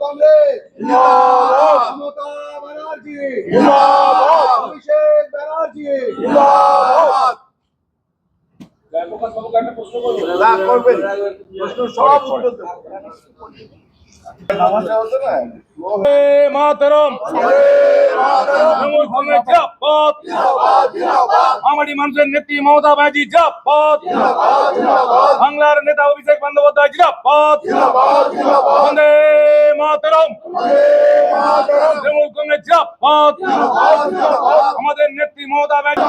কংগ্রেস জিন্দাবাদ, মমতা ব্যানার্জি জিন্দাবাদ, অভিষেক ব্যানার্জি জিন্দাবাদ। আমারই মানুষের নেত্রী মমতা ব্যানার্জি জিন্দাবাদ, বাংলার নেতা অভিষেক বন্দ্যোপাধ্যায় জিন্দাবাদ, বন্দে মাতরম, তৃণমূল কংগ্রেস জিন্দাবাদ, আমাদের নেত্রী মমতা ব্যানার্জি।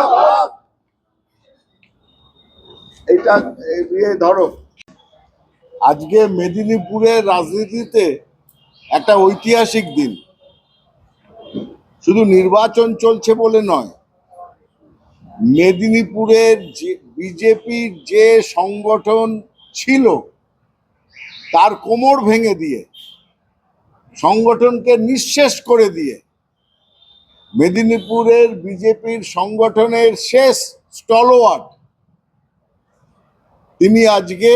এইটা ধরো, আজকে মেদিনীপুরের রাজনীতিতে একটা ঐতিহাসিক দিন। শুধু নির্বাচন চলছে বলে নয়, মেদিনীপুরের যে বিজেপির যে সংগঠন ছিল তার কোমর ভেঙে দিয়ে, সংগঠনকে নিঃশেষ করে দিয়ে, মেদিনীপুরের বিজেপির সংগঠনের শেষ স্টলওয়ার্ড তিনি আজকে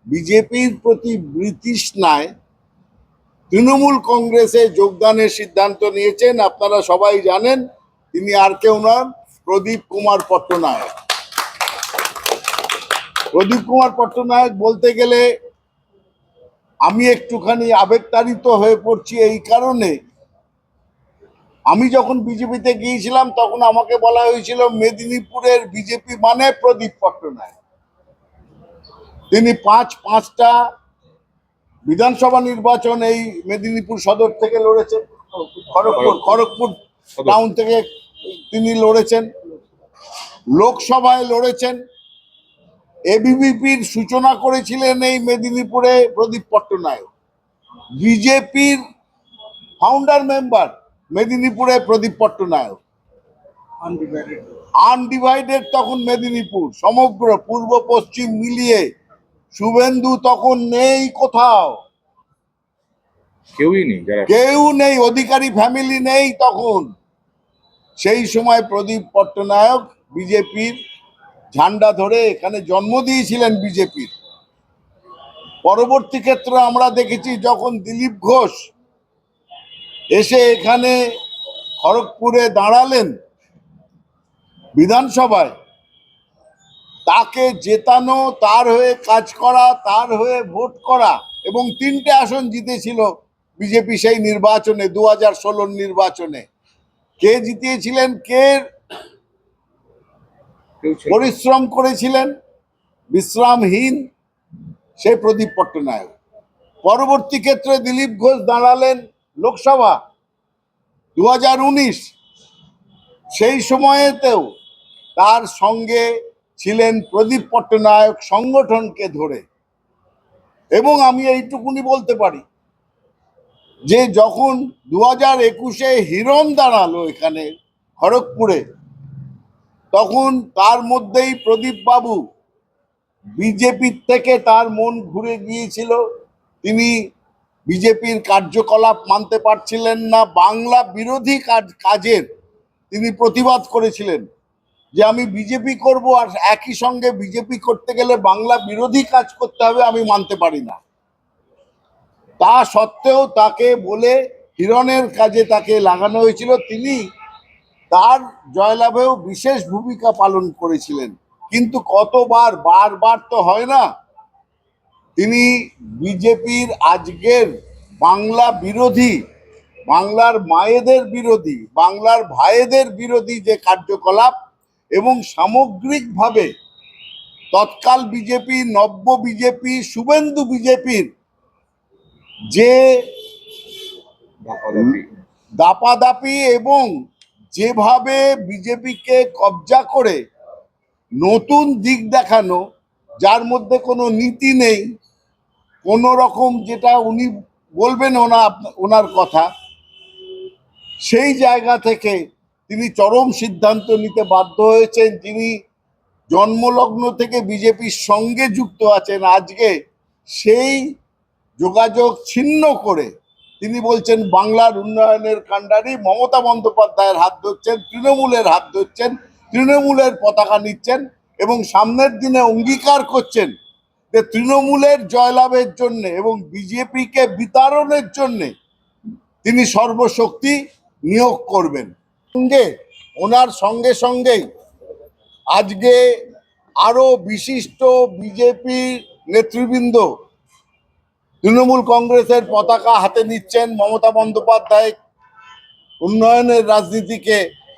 বিজেপির প্রতি বিতৃষ্ণায় তৃণমূল কংগ্রেসে যোগদানের সিদ্ধান্ত নিয়েছেন। আপনারা সবাই জানেন তিনি আর কেউ নন, প্রদীপ কুমার পট্টনায়ক। প্রদীপ কুমার পট্টনায়ক বলতে গেলে আমি একটুখানি আবেগতাড়িত হয়ে পড়ছি এই কারণে, আমি যখন বিজেপিতে গিয়েছিলাম তখন আমাকে বলা হয়েছিল মেদিনীপুরের বিজেপি মানে প্রদীপ পট্টনায়ক। তিনি পাঁচটা বিধানসভা নির্বাচন এই মেদিনীপুর সদর থেকে লড়েছেন, খড়গপুর টাউন থেকে তিনি লড়েছেন, লোকসভায় লড়েছেন, এবিভিপির সূচনা করেছিলেন এই মেদিনীপুরে প্রদীপ পট্টনায়ক। বিজেপির ফাউন্ডার মেম্বার মেদিনীপুরে প্রদীপ পট্টনায়ক। আনডিভাইডেড তখন মেদিনীপুর, সমগ্র পূর্ব পশ্চিম মিলিয়ে শুভেন্দু তখন নেই কোথাও, কেউ নেই, অধিকারী ফ্যামিলি নেই তখন। সেই সময় প্রদীপ পট্টনায়ক বিজেপির ঝান্ডা ধরে এখানে জন্ম দিয়েছিলেন বিজেপির। পরবর্তী ক্ষেত্রে আমরা দেখেছি যখন দিলীপ ঘোষ এসে এখানে খড়গপুরে দাঁড়ালেন বিধানসভায়, তাকে জেতানো, তার হয়ে কাজ করা, তার হয়ে ভোট করা, এবং 3টে আসন জিতেছিল বিজেপি সেই নির্বাচনে, 2016 নির্বাচনে। কে জিতিয়েছিলেন, কে পরিশ্রম করেছিলেন বিশ্রামহীন, সে প্রদীপ পট্টনায়ক। পরবর্তী ক্ষেত্রে দিলীপ ঘোষ দাঁড়ালেন লোকসভা 2019, সেই সময়েতেও তার সঙ্গে ছিলেন প্রদীপ পট্টনায়ক সংগঠনকে ধরে। এবং আমি এইটুকুনি বলতে পারি যে যখন 2021-এ হিরণ দাঁড়ালো এখানে খড়গপুরে, তখন তার মধ্যেই প্রদীপ বাবু বিজেপির থেকে তার মন ঘুরে গিয়েছিল। তিনি বিজেপির কার্যকলাপ মানতে পারছিলেন না, বাংলা বিরোধী কাজের তিনি প্রতিবাদ করেছিলেন যে আমি বিজেপি করব, আর একই সঙ্গে বিজেপি করতে গেলে বাংলা বিরোধী কাজ করতে হবে, আমি মানতে পারি না। তা সত্ত্বেও তাকে বলে হিরণের কাজে তাকে লাগানো হয়েছিল। তিনি তার জয়লাভেও বিশেষ ভূমিকা পালন করেছিলেন। কিন্তু বারবার তো হয় না। তিনি বিজেপির আজকের বাংলা বিরোধী, বাংলার মায়েদের বিরোধী, বাংলার ভাইদের বিরোধী যে কার্যকলাপ, এবং সামগ্রিকভাবে তৎকাল বিজেপি, নব্য বিজেপি, শুভেন্দু বিজেপির যে দাপাদাপি এবং যেভাবে বিজেপিকে কবজা করে নতুন দিক দেখানো, যার মধ্যে কোনো নীতি নেই, কোনো রকম, যেটা উনি বলবেন ওনার কথা, সেই জায়গা থেকে তিনি চরম সিদ্ধান্ত নিতে বাধ্য হয়েছেন। যিনি জন্মলগ্ন থেকে বিজেপির সঙ্গে যুক্ত আছেন, আজকে সেই যোগাযোগ ছিন্ন করে তিনি বলছেন বাংলার উন্নয়নের কাণ্ডারি মমতা বন্দ্যোপাধ্যায়ের হাত ধরছেন, তৃণমূলের হাত ধরছেন, তৃণমূলের পতাকা নিচ্ছেন, এবং সামনের দিনে অঙ্গীকার করছেন যে তৃণমূলের জয়লাভের জন্য এবং বিজেপিকে বিতাড়নের জন্য তিনি সর্বশক্তি নিয়োগ করবেন। ওনার সঙ্গে সঙ্গেই আজকে আরো বিশিষ্ট বিজেপি নেতৃবৃন্দ তৃণমূল কংগ্রেসের পতাকা হাতে নিচ্ছেন। মমতা বন্দ্যোপাধ্যায় উন্নয়নের রাজনীতিকে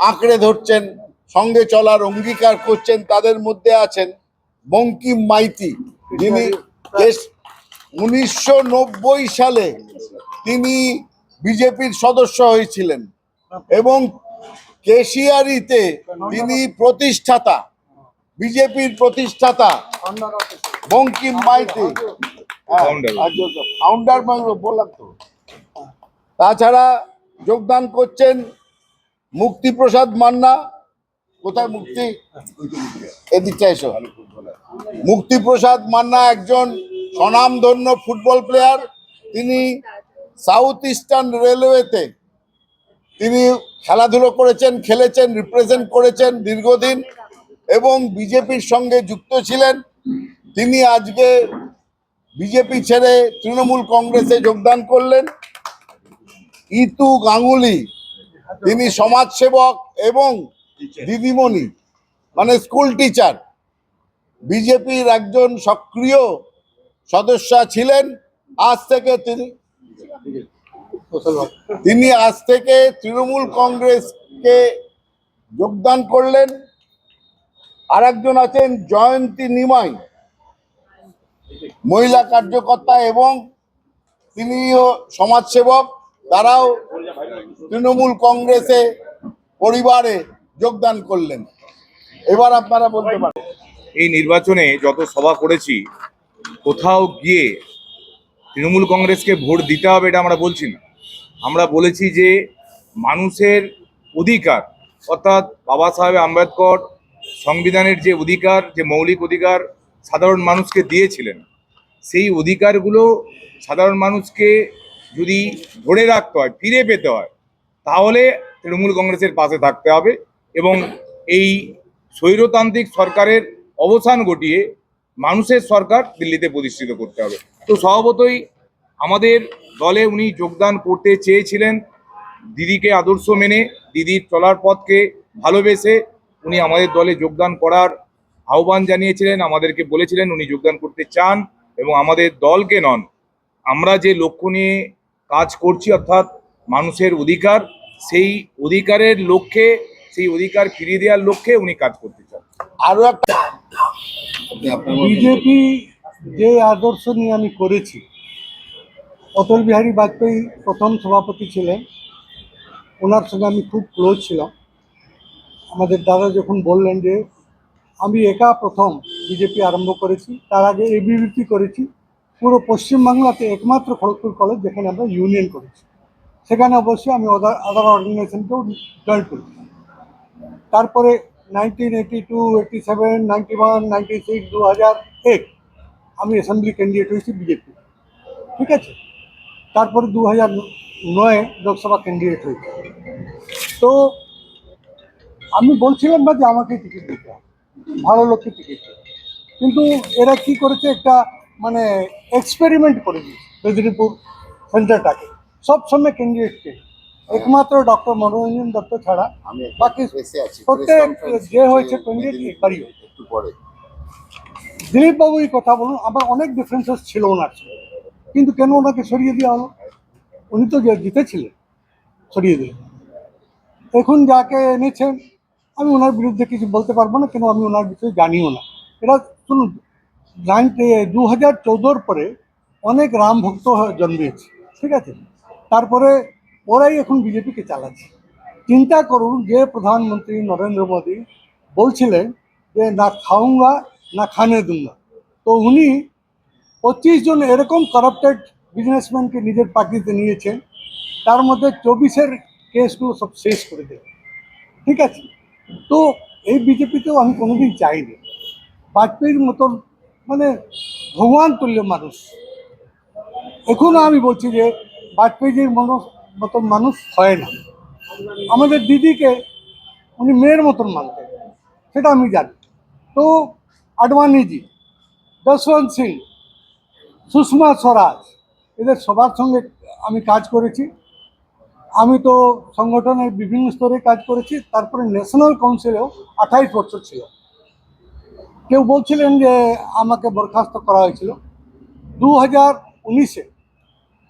আঁকড়ে ধরছেন, সঙ্গে চলার অঙ্গীকার করছেন। তাদের মধ্যে আছেন বঙ্কিম মাইতি, যিনি 1990 সালে তিনি বিজেপির সদস্য হয়েছিলেন এবং কেশিয়ারিতে তিনি প্রতিষ্ঠাতা, বিজেপির প্রতিষ্ঠাতা বঙ্কিম মাইতি, ফাউন্ডার বললাম তো। তাছাড়া যোগদান করছেন মুক্তিপ্রসাদ মান্না। কোথায় মুক্তি? এদিকটা এসো। মুক্তিপ্রসাদ মান্না একজন স্বনামধন্য ফুটবল প্লেয়ার। তিনি সাউথ ইস্টার্ন রেলওয়েতে তিনি খেলাধুলো করেছেন, খেলেছেন, রিপ্রেজেন্ট করেছেন দীর্ঘদিন এবং বিজেপির সঙ্গে যুক্ত ছিলেন। তিনি আজকে বিজেপি ছেড়ে তৃণমূল কংগ্রেসে যোগদান করলেন। ইতু গাঙ্গুলি, তিনি সমাজসেবক এবং দিদিমণি মানে স্কুল টিচার, বিজেপির একজন সক্রিয় সদস্য ছিলেন। আজ থেকে তিনি আজ থেকে তৃণমূল কংগ্রেসকে যোগদান করলেন। আর একজন আছেন জয়ন্তী নিমাই, মহিলা কার্যকর্তা এবং তিনিও সমাজসেবক। তারাও তৃণমূল কংগ্রেসে পরিবারে যোগদান করলেন। এবার আপনারা বলতে পারেন। এই নির্বাচনে যত সভা করেছি, কোথাও গিয়ে তৃণমূল কংগ্রেসকে ভোট দিতে হবে এটা আমরা বলছি না। আমরা বলেছি যে মানুষের অধিকার, অর্থাৎ বাবা সাহেব আম্বেদকর সংবিধানের যে অধিকার, যে মৌলিক অধিকার সাধারণ মানুষকে দিয়েছিলেন, সেই অধিকারগুলো সাধারণ মানুষকে যদি ধরে রাখতে হয়, ফিরে পেতে হয়, তাহলে তৃণমূল কংগ্রেসের পাশে থাকতে হবে এবং এই স্বৈরতান্ত্রিক সরকারের অবসান ঘটিয়ে মানুষের সরকার দিল্লিতে প্রতিষ্ঠিত করতে হবে। তো স্বভাবতই আমাদের দলে উনি যোগদান করতে চেয়েছিলেন। দিদিকে আদর্শ মেনে, দিদির চলার পথকে ভালোবেসে উনি আমাদের দলে যোগদান করার আহ্বান জানিয়েছিলেন, আমাদেরকে বলেছিলেন উনি যোগদান করতে চান এবং আমাদের দলকে নন, আমরা যে লক্ষ্য নিয়ে কাজ করছি অর্থাৎ মানুষের অধিকার, সেই অধিকারের লক্ষ্যে, সেই অধিকার ফিরিয়ে দেওয়ার লক্ষ্যে উনি কাজ করতে চান। আরো একটা বিজেপি যে আদর্শ নিয়ে আমি করেছি, অটল বিহারী বাজপেয়ী প্রথম সভাপতি ছিলেন, ওনার সঙ্গে আমি খুব ক্লোজ ছিলাম। আমাদের দাদা যখন বললেন যে আমি একা প্রথম বিজেপি আরম্ভ করেছি, তার আগে এবিভিপি করেছি, পুরো পশ্চিমবাংলাতে একমাত্র খড়গপুর কলেজ যেখানে আমরা ইউনিয়ন করেছি, সেখানে অবশ্যই আমি আদার অর্গানাইজেশনকেও জয়েন করেছি। তারপরে 1982, 87, 91, 96, 2001 আমি অ্যাসেম্বলি ক্যান্ডিডেট হয়েছি বিজেপি, ঠিক আছে। তারপরে 2009 লোকসভা ক্যান্ডিডেট হয়েছে। তো আমি বলছিলাম না যে আমাকে টিকিট দিতে হবে, ভালো লোককে টিকিট দেবে, কিন্তু এরা কি করেছে, একটা মানে এক্সপেরিমেন্ট করে দিয়েছে মেদিনীপুর সেন্টারটাকে সবসময় ক্যান্ডিডেটকে, একমাত্র ডক্টর মনোরঞ্জন দত্ত ছাড়া বাকি প্রত্যেক যে হয়েছে ক্যান্ডিডেট একবারই হয়েছে। একটু পরে দিলীপ বাবু এই কথা বলুন, আমার অনেক ডিফারেন্সেস ছিল ওনার সঙ্গে, কিন্তু কেন ওনাকে সরিয়ে দেওয়া হলো? উনি তো জিতেছিলেন, সরিয়ে দিলেন। এখন যাকে এনেছেন আমি ওনার বিরুদ্ধে কিছু বলতে পারবো না, কেন আমি ওনার বিষয়ে জানিও না। এটা শুনুন, 2014 পরে অনেক রাম ভক্ত জন্মেছে, ঠিক আছে, তারপরে ওরাই এখন বিজেপিকে চালাচ্ছে। চিন্তা করুন যে প্রধানমন্ত্রী নরেন্দ্র মোদী বলছিলেন যে না খাউঙ্গা না খানে দুঙ্গা, তো উনি 25 জন এরকম কারাপ্টেড বিজনেসম্যানকে নিজের পার্টিতে নিয়েছেন, তার মধ্যে 24-এর কেসগুলো সব শেষ করে দেবে, ঠিক আছে। তো এই বিজেপিতেও আমি কোনোদিন চাইনি। বাজপেয়ীর মতন মানে ভগবান তুল্য মানুষ, এখনও আমি বলছি যে বাজপেয়ীজির মতন মানুষ হয় না। আমাদের দিদিকে উনি মেয়ের মতন মানতেন, সেটা আমি জানি। তো আডবাণীজি যশবন্ত সিং, সুষমা স্বরাজ, এদের সবার সঙ্গে আমি কাজ করেছি। আমি তো সংগঠনের বিভিন্ন স্তরে কাজ করেছি, তারপরে ন্যাশনাল কাউন্সিলেও 28 বছর ছিল। কেউ বলছিলেন যে আমাকে বরখাস্ত করা হয়েছিল। 2019-এ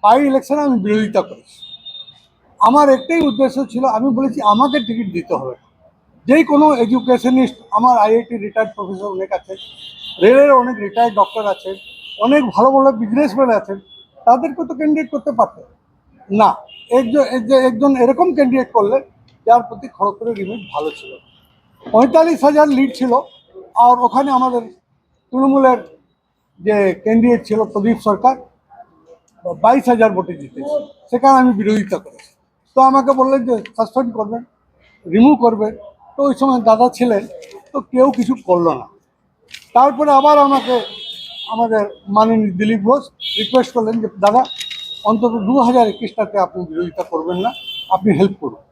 বাই ইলেকশনে আমি বিরোধিতা করেছি। আমার একটাই উদ্দেশ্য ছিল, আমি বলেছি আমাকে টিকিট দিতে হবে। যেই কোনো এডুকেশনিস্ট, আমার আইআইটি রিটায়ার্ড প্রফেসর অনেক আছেন, রেলের অনেক রিটায়ার্ড ডক্টর আছেন, অনেক ভালো ভালো বিজনেসম্যান আছেন, তাদেরকে তো ক্যান্ডিডেট করতে পারতেন না। একজন এরকম ক্যান্ডিডেট করলে যার প্রতি খড়গপুরের ইমেজ ভালো ছিল। 45,000 লিড ছিল, আর ওখানে আমাদের তৃণমূলের যে ক্যান্ডিডেট ছিল প্রদীপ সরকার 22,000 ভোটে জিতেছে। সেখানে আমি বিরোধিতা করেছি। তো আমাকে বললেন যে সাসপেন্ড করবেন, রিমুভ করবেন। তো ওই সময় দাদা ছিলেন, তো কেউ কিছু করলো না। তারপরে আবার আমাকে আমাদের মাননীয় দিলীপ ঘোষ রিকোয়েস্ট করলেন যে দাদা অন্তত 2021টাতে আপনি বিরোধিতা করবেন না, আপনি হেল্প করুন।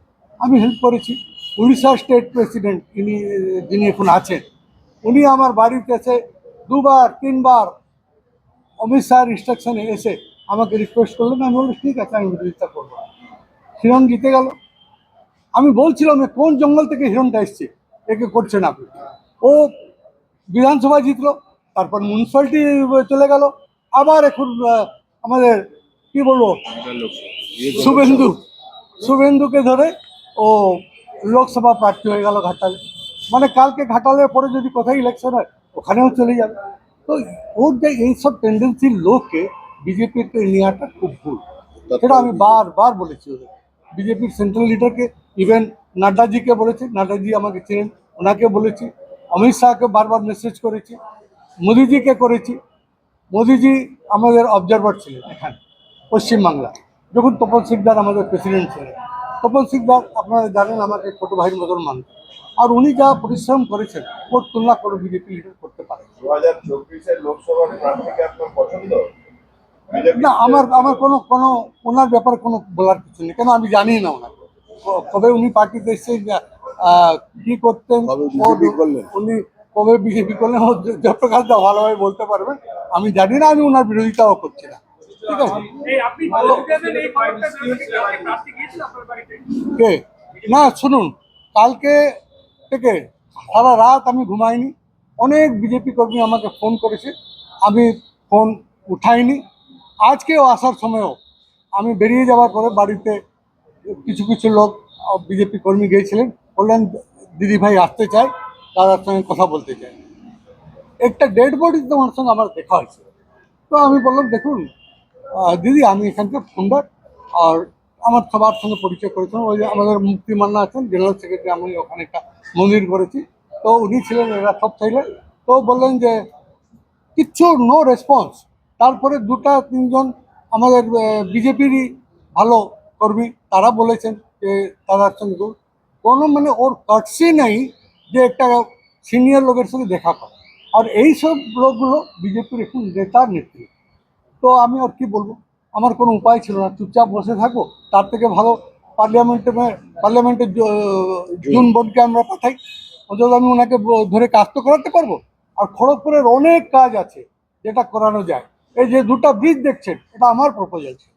আমি হেল্প করেছি। উড়িষ্যার স্টেট প্রেসিডেন্ট যিনি এখন আছেন, উনি আমার বাড়িতে এসে 2বার 3বার অমিত শাহের ইনস্ট্রাকশনে এসে আমাকে রিকোয়েস্ট করলেন। আমি বললাম ঠিক আছে, আমি বিরোধিতা করবো। হিরণ জিতে গেল। আমি বলছিলাম কোন জঙ্গল থেকে হিরণটা এসছে, একে করছেন আপনি। ও বিধানসভা জিতলো, তারপর মিউনিসিপ্যালিটি চলে গেল, আবার এখন আমাদের কি বলবো শুভেন্দুকে ধরে ও লোকসভা প্রার্থী হয়ে গেল ঘাটালে। মানে কালকে ঘাটালের পরে যদি কোথায় ইলেকশন হয় ওখানেও চলে যাবে। তো ওর যে এইসব টেন্ডেন্সির লোককে বিজেপিতে নেওয়াটা খুব ভুল। সেটা আমি বারবার বলেছি ওদের, বিজেপির সেন্ট্রাল লিডারকে, ইভেন নাড্ডাজিকে বলেছি, নাড্ডাজি আমাকে চেনেন, ওনাকে বলেছি, অমিত শাহকে বারবার মেসেজ করেছি, মোদিজিকে করেছি। মোদিজি আমাদের অবজারভার ছিলেন এখানে পশ্চিমবাংলা, যখন তপন সিকদার আমাদের প্রেসিডেন্ট ছিলেন। তপন সিকদার আপনারা জানেন আমাকে ছোটো ভাইয়ের মতন মানতেন, আর উনি যা পরিশ্রম করেছেন ওর তুলনা কোনো বিজেপি লিডার করতে পারে 2024-এর লোকসভার প্রার্থীকে আপনার পছন্দ? না। আমার কোনো ওনার ব্যাপারে কোনো বলার কিছু নেই, কেন আমি জানি না ওনাকে কবে উনি পার্টিতে এসে কি করতেন, কবে BJP করলেন। উনি কবে বিজেপি করলেন, ও জয়প্রকাশ দা ভালোভাবে বলতে পারবেন। আমি জানি না, আমি ওনার বিরোধিতাও করছি না। ঠিক আছে। কে না শুনুন, কালকে থেকে সারা রাত আমি ঘুমাইনি। অনেক বিজেপি কর্মী আমাকে ফোন করেছে, আমি ফোন উঠাইনি। আজকেও আসার সময়ও আমি বেরিয়ে যাওয়ার পরে বাড়িতে কিছু কিছু লোক বিজেপি কর্মী গিয়েছিলেন, বললেন দিদি ভাই আসতে চাই, দাদার সঙ্গে কথা বলতে চাই। একটা ডেড বডি তোমার সঙ্গে আমার দেখা হয়েছিল। তো আমি বললাম দেখুন দিদি, আমি এখানকার ফাউন্ডার, আর আমার সবার সঙ্গে পরিচয় করেছিলাম। ওই যে আমাদের মুক্তি মান্না আছেন জেনারেল সেক্রেটারি, আমি ওখানে একটা মন্দির করেছি। তো উনি ছিলেন, এরা সব ছিলেন। তো বললেন যে কিচ্ছু নো রেসপন্স। তারপরে 2-3জন আমাদের বিজেপিরই ভালো কর্মী, তারা বলেছেন যে তাদের সঙ্গে কোনো মানে ওর কাটসি নেই যে একটা সিনিয়র লোকের সঙ্গে দেখা করে। আর এই সব লোকগুলো বিজেপির এখন নেতার নেত্রী। তো আমি আর কি বলবো, আমার কোনো উপায় ছিল না, চুপচাপ বসে থাকবো। তার থেকে ভালো পার্লামেন্টে জুন বোর্ডকে আমরা পাঠাই, অন্তত আমি ওনাকে ধরে কাজ তো করাতে পারবো। আর খড়গপুরের অনেক কাজ আছে যেটা করানো যায়। এই যে 2টা ব্রিজ দেখছেন, এটা আমার প্রপোজাল ছিল।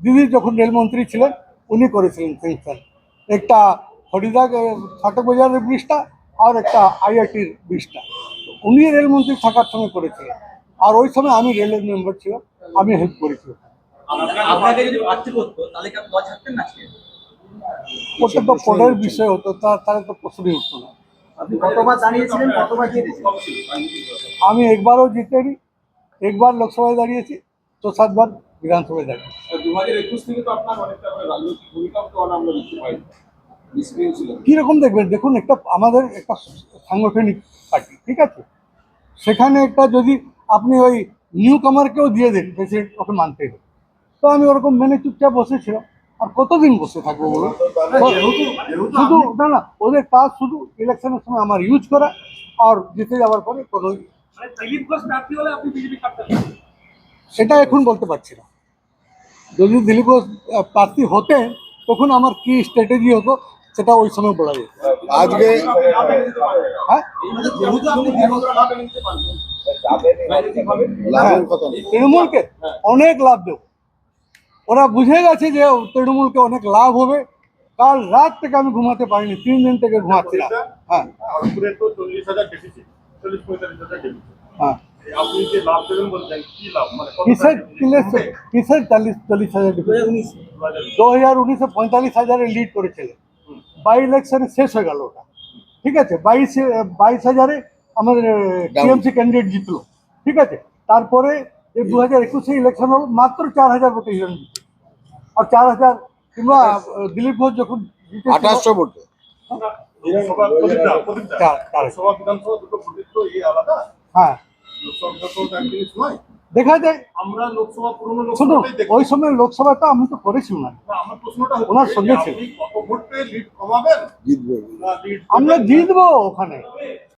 দিদি যখন রেলমন্ত্রী ছিলেন উনি করেছিলেন স্যাংশন। একটা হরিদা ফাটক বাজারের ব্রিজটা, আর একটা আইআইটির ব্রিজটা উনি রেলমন্ত্রী থাকার সময় করেছিলেন। আর ওই সময় আমি রেলের মেম্বার ছিলাম, আমি হেল্প করেছি। আপনাকে যদি প্রার্থী করতো তাহলে কি আপনি দল ছাড়তেন না আজকে? ওটা তো পরের বিষয় হতো, তাহলে তো প্রশ্নই উঠতো না। আপনি কতবার দাঁড়িয়েছিলেন, কতবার জিতেছেন? আমি একবারও জিতেনি, একবার লোকসভায় দাঁড়িয়েছি, তো 7বার বিধানসভায় দাঁড়িয়েছি। 2021 থেকে তো আপনার অনেকটা করে রাজনৈতিক ভূমিকাও তো আমরা দেখতে পাই, নিষ্ক্রিয় ছিলেন। কীরকম দেখবেন, দেখুন একটা আমাদের একটা সাংগঠনিক পার্টি, ঠিক আছে, সেখানে একটা যদি আপনি ওই নিউ কামারকেও দিয়ে দেন প্রেসিডেন্ট, ওকে মানতে হবে। তো আমি ওরকম মেনে চুপচাপ বসেছিলাম। আর কতদিন বসে থাকবো বলুন? শুধু না, ওদের কাজ শুধু ইলেকশনের সময় আমার ইউজ করা, আর জিতে যাওয়ার পরে কোনো সেটা এখন বলতে পারছি না। যদি দিলীপ ঘোষ প্রার্থী হতেন তখন আমার কি স্ট্র্যাটেজি হতো সেটা ওই সময় বলা যেত। আজকে হ্যাঁ, রাজনৈতিকভাবে লাভের কথা নেই। তৃণমূলকে অনেক লাভ দেব। ওরা বুঝে গেছে যে তৃণমূলকে অনেক লাভ হবে। কাল রাত থেকে আমি ঘুমাতে পারিনি, 3 দিন থেকে ঘুমাচ্ছি না। হ্যাঁ খড়গপুরে তো 40,000 ডেফিসিট, 40-45,000 ডেফিসিট। হ্যাঁ আপনি যে লাভ দেবেন বলছেন, কি লাভ মানে কত কিসের টাকা কিসের 40,000 2019-এ 45,000 লিড করেছিলেন। বাই ইলেকশনে শেষ হয়ে গেল ওটা, ঠিক আছে। 22,000-এ আমাদের টিএমসি ক্যান্ডিডেট জিতলো, ঠিক আছে। তারপরে এই 2021-এ ইলেকশন হল, মাত্র 4,000 ভোটে হিরণ জিতে। আর 4,000 কিংবা দিলীপ ঘোষ যখন জিতেছিল, 2800 ভোটে। লোকসভা প্রদীপদা, চার। লোকসভা বিধানসভা দুটো ভোটের তো আলাদা। হ্যাঁ লোকসভা বিধানসভা তো এক জিনিস নয়। দেখা যায়। আমরা লোকসভা পুরনো শুনুন, লোকসভাটাই দেখি। ওই সময় লোকসভাটা আমি তো করেছি না, না, আমার প্রশ্নটা ওনার হচ্ছে সঙ্গে যে ছিল। আপনি কত ভোট পেয়ে লিড কমাবেন জিতবে। না লিড আমরা জিতবো ওখানে।